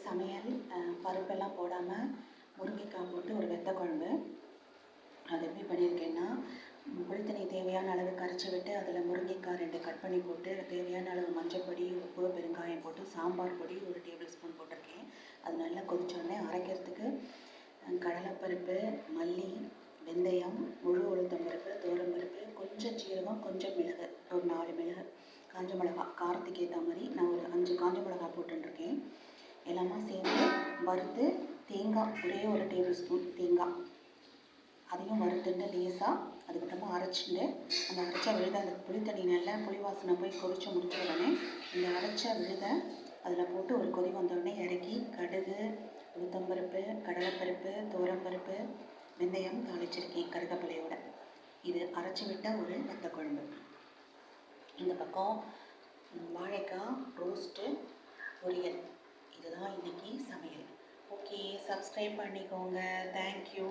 சமையல் பருப்பெல்லாம் போடாமல் முருங்கைக்காய் போட்டு ஒரு வெத்த குழம்பு. அது எப்படி பண்ணியிருக்கேன்னா, புளித்தண்ணி தேவையான அளவு கரைச்சி விட்டு அதில் முருங்கைக்காய் 2 கட் பண்ணி போட்டு தேவையான அளவு மஞ்சள் பொடி, உப்பு, பெருங்காயம் போட்டு சாம்பார் பொடி 1 டேபிள் ஸ்பூன் போட்டிருக்கேன். அது நல்லா கொதிச்சோடனே அரைக்கிறதுக்கு கடலைப்பருப்பு, மல்லி, வெந்தயம், முழு உளுத்தம்பருப்பு, துவரம்பருப்பு, கொஞ்சம் ஜீரகம், கொஞ்சம் மிளகு, ஒரு 4 மிளகு, காஞ்ச மிளகா காரத்துக்கு ஏற்ற மாதிரி நான் ஒரு 5 காஞ்ச மிளகா போட்டுருக்கேன். எல்லாமே சேர்த்து வறுத்து தேங்காய் ஒரே 1 டேபிள் ஸ்பூன் தேங்காய் அதையும் வறுத்துட்டு லேசாக அதுக்கப்புறமா அரைச்சிட்டு அந்த அரைச்ச விழுதை அந்த புளித்தண்ணி நல்லா புளி வாசனை போய் கொதிச்சு முடிச்ச உடனே இந்த அரைச்ச விழுதை அதில் போட்டு ஒரு கொதி வந்தோடனே இறக்கி கடுகு, உளுத்தம்பருப்பு, கடலைப்பருப்பு, துவரம்பருப்பு, வெந்தயம் தாளிச்சிருக்கேன் கருவேப்பிலையோட. இது அரைச்சி விட்ட ஒரு வெத்த குழம்பு. இந்த பக்கம் வாழைக்காய் ரோஸ்ட்டு பொரியல். இதுதான் இன்றைக்கி சமையல். ஓகே, சப்ஸ்கிரைப் பண்ணிக்கோங்க. தேங்க்யூ.